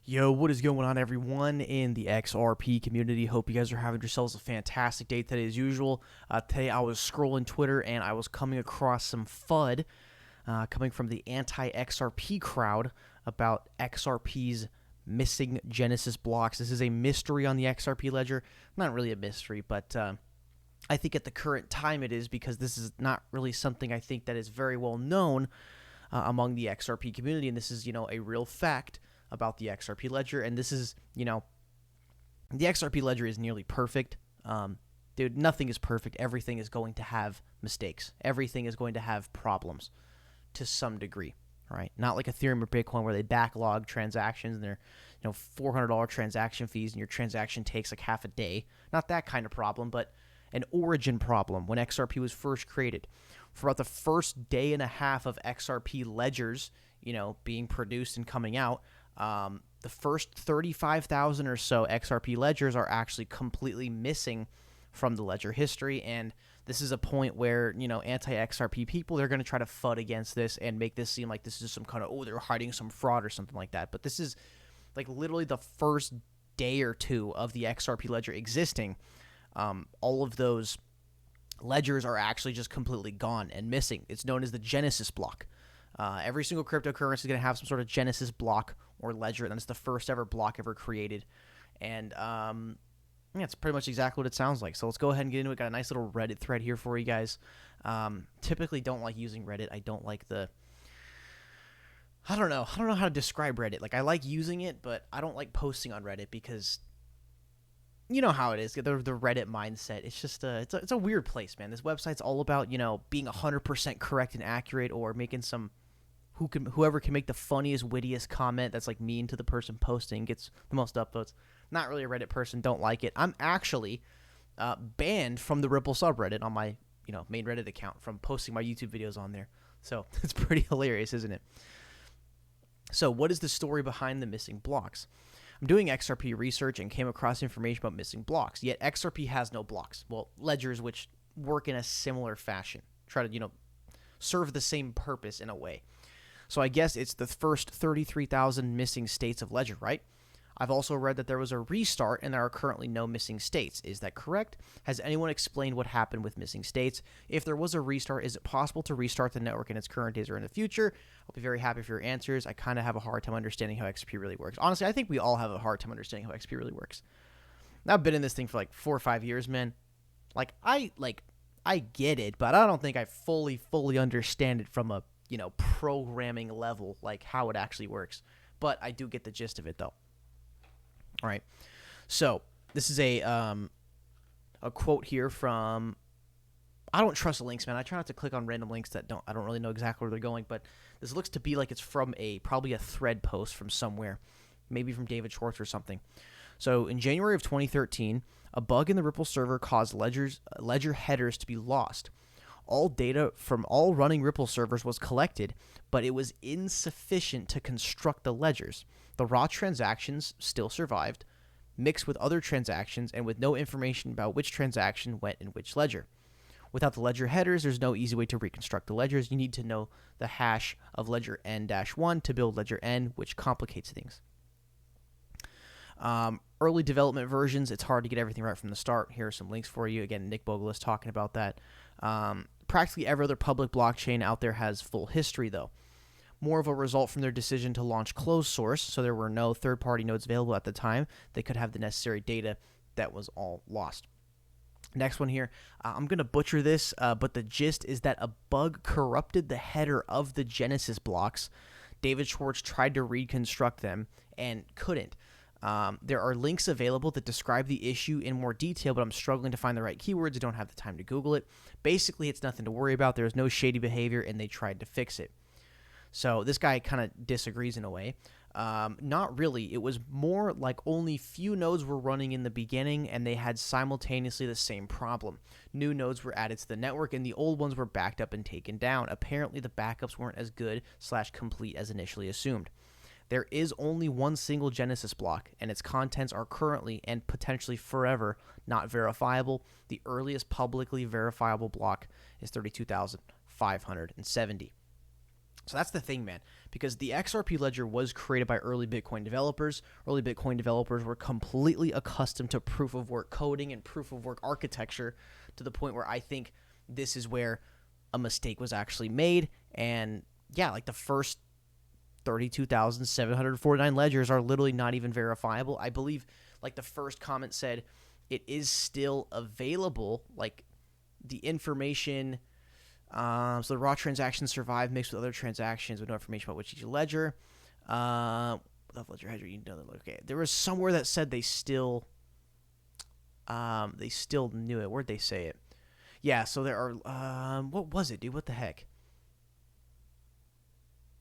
Yo, what is going on, everyone in the XRP community? Hope you guys are having yourselves a fantastic day today as usual. Today I was scrolling Twitter and I was coming across some FUD coming from the anti-XRP crowd about XRP's missing Genesis blocks. This is a mystery on the XRP ledger. Not really a mystery, but I think at the current time it is, because this is not really something I think that is very well known among the XRP community, and this is, a real fact about the XRP ledger. And this is, the XRP ledger is nearly perfect. Dude, nothing is perfect. Everything is going to have mistakes. Everything is going to have problems to some degree, right? Not like Ethereum or Bitcoin where they backlog transactions and they're, $400 transaction fees and your transaction takes like half a day. Not that kind of problem, but an origin problem when XRP was first created. For about the first day and a half of XRP ledgers, being produced and coming out, the first 35,000 or so XRP ledgers are actually completely missing from the ledger history. And this is a point where, anti-XRP people, they're going to try to FUD against this and make this seem like this is some kind of, they're hiding some fraud or something like that. But this is like literally the first day or two of the XRP ledger existing. All of those ledgers are actually just completely gone and missing. It's known as the Genesis block. Every single cryptocurrency is going to have some sort of Genesis block or ledger, and it's the first ever block ever created. And it's pretty much exactly what it sounds like. So let's go ahead and get into it. Got a nice little Reddit thread here for you guys. Typically don't like using Reddit. I don't like I don't know how to describe Reddit. Like, I like using it, but I don't like posting on Reddit because you know how it is, the Reddit mindset. It's just it's a weird place, man. This website's all about, being 100% correct and accurate, or making whoever can make the funniest, wittiest comment that's like mean to the person posting gets the most upvotes. Not really a Reddit person, don't like it. I'm actually banned from the Ripple subreddit on my, main Reddit account from posting my YouTube videos on there. So it's pretty hilarious, isn't it? So what is the story behind the missing blocks? I'm doing XRP research and came across information about missing blocks, yet XRP has no blocks. Well, ledgers which work in a similar fashion, try to, serve the same purpose in a way. So I guess it's the first 33,000 missing states of ledger, right? I've also read that there was a restart and there are currently no missing states. Is that correct? Has anyone explained what happened with missing states? If there was a restart, is it possible to restart the network in its current days or in the future? I'll be very happy for your answers. I kind of have a hard time understanding how XRP really works. Honestly, I think we all have a hard time understanding how XRP really works. I've been in this thing for like 4 or 5 years, man. I get it, but I don't think I fully understand it from a, programming level, like how it actually works. But I do get the gist of it, though. All right, so this is a quote here from, I don't trust the links, man. I try not to click on random links that I don't really know exactly where they're going, but this looks to be like it's from probably a thread post from somewhere, maybe from David Schwartz or something. So in January of 2013, a bug in the Ripple server caused ledger headers to be lost. All data from all running Ripple servers was collected, but it was insufficient to construct the ledgers. The raw transactions still survived, mixed with other transactions and with no information about which transaction went in which ledger. Without the ledger headers, there's no easy way to reconstruct the ledgers. You need to know the hash of ledger n-1 to build ledger n, which complicates things. Early development versions, it's hard to get everything right from the start. Here are some links for you. Again, Nick Bogle is talking about that. Practically every other public blockchain out there has full history, though. More of a result from their decision to launch closed source, so there were no third-party nodes available at the time. They could have the necessary data that was all lost. Next one here, I'm going to butcher this, but the gist is that a bug corrupted the header of the Genesis blocks. David Schwartz tried to reconstruct them and couldn't. There are links available that describe the issue in more detail, but I'm struggling to find the right keywords. I don't have the time to Google it. Basically, it's nothing to worry about. There's no shady behavior, and they tried to fix it. So this guy kind of disagrees in a way. Not really. It was more like only few nodes were running in the beginning, and they had simultaneously the same problem. New nodes were added to the network, and the old ones were backed up and taken down. Apparently, the backups weren't as good/complete as initially assumed. There is only one single Genesis block, and its contents are currently and potentially forever not verifiable. The earliest publicly verifiable block is 32,570. So that's the thing, man, because the XRP ledger was created by early Bitcoin developers. Early Bitcoin developers were completely accustomed to proof of work coding and proof of work architecture, to the point where I think this is where a mistake was actually made. And yeah, like the first 32,749 ledgers are literally not even verifiable. I believe like the first comment said it is still available, like the information. So the raw transactions survive mixed with other transactions with no information about which each ledger. Ledger hedger, okay. There was somewhere that said they still knew it. Where'd they say it? Yeah. So there are. What was it, dude? What the heck?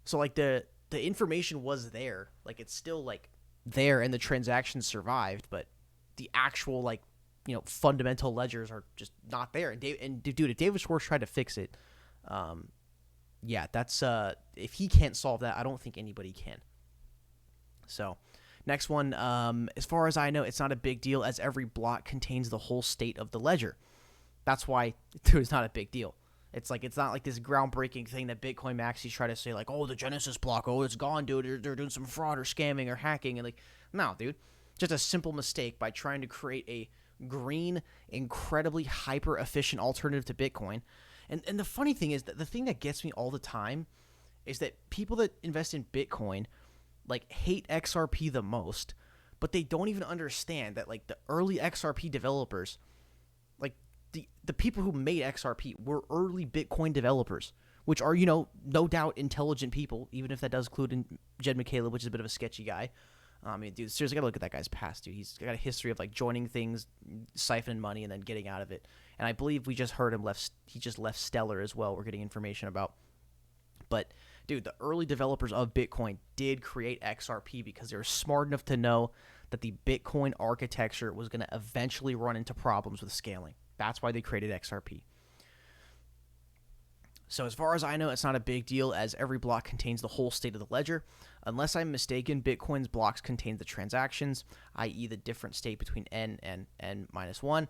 So like the information was there, like it's still like there, and the transactions survived, but the actual like fundamental ledgers are just not there. And dude, if David Schwartz tried to fix it, yeah, that's if he can't solve that, I don't think anybody can. So next one, as far as I know, it's not a big deal as every block contains the whole state of the ledger. That's why it's not a big deal. It's not like this groundbreaking thing that Bitcoin maxis try to say, like, oh, the Genesis block, oh, it's gone, dude. They're doing some fraud or scamming or hacking. And like, no, dude. Just a simple mistake by trying to create a green, incredibly hyper-efficient alternative to Bitcoin. And the funny thing is that the thing that gets me all the time is that people that invest in Bitcoin, like, hate XRP the most, but they don't even understand that, like, the early XRP developers, like, the people who made XRP were early Bitcoin developers, which are, no doubt intelligent people, even if that does include in Jed McCaleb, which is a bit of a sketchy guy. I mean, dude, seriously, gotta look at that guy's past, dude. He's got a history of, like, joining things, siphoning money, and then getting out of it. And I believe we just heard he just left Stellar as well, we're getting information about. But, dude, the early developers of Bitcoin did create XRP because they were smart enough to know that the Bitcoin architecture was going to eventually run into problems with scaling. That's why they created XRP. So as far as I know, it's not a big deal as every block contains the whole state of the ledger. Unless I'm mistaken, Bitcoin's blocks contain the transactions, i.e. the different state between n and n-1,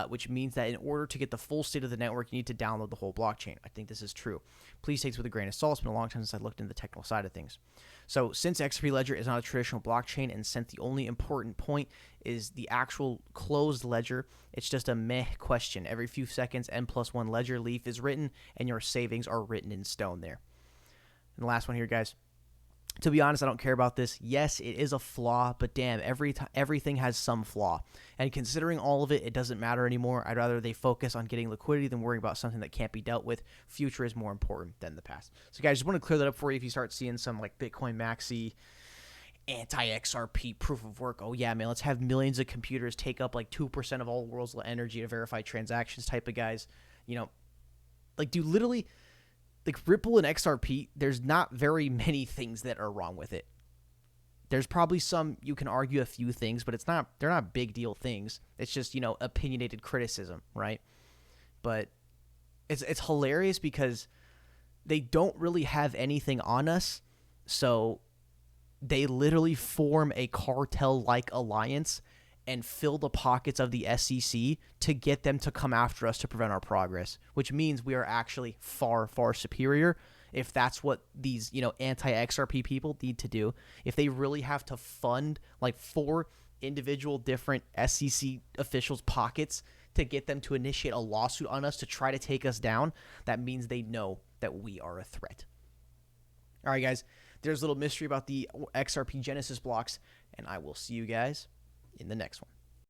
which means that in order to get the full state of the network, you need to download the whole blockchain. I think this is true. Please take this with a grain of salt. It's been a long time since I looked into the technical side of things. So since XRP Ledger is not a traditional blockchain, and since the only important point is the actual closed ledger, it's just a meh question. Every few seconds, n+1 ledger leaf is written, and your savings are written in stone there. And the last one here, guys. To be honest, I don't care about this. Yes, it is a flaw, but damn, everything has some flaw. And considering all of it, it doesn't matter anymore. I'd rather they focus on getting liquidity than worrying about something that can't be dealt with. Future is more important than the past. So, guys, just want to clear that up for you if you start seeing some, like, Bitcoin Maxi, anti-XRP proof of work. Oh, yeah, man, let's have millions of computers take up, like, 2% of all the world's energy to verify transactions type of guys. Like, dude, literally... Like Ripple and XRP, there's not very many things that are wrong with it. There's probably some, you can argue a few things, but they're not big deal things. It's just, opinionated criticism, right? But it's hilarious because they don't really have anything on us. So they literally form a cartel-like alliance and fill the pockets of the SEC to get them to come after us to prevent our progress, which means we are actually far, far superior if that's what these, anti-XRP people need to do. If they really have to fund, like, 4 individual different SEC officials' pockets to get them to initiate a lawsuit on us to try to take us down, that means they know that we are a threat. All right, guys, there's a little mystery about the XRP Genesis blocks, and I will see you guys in the next one.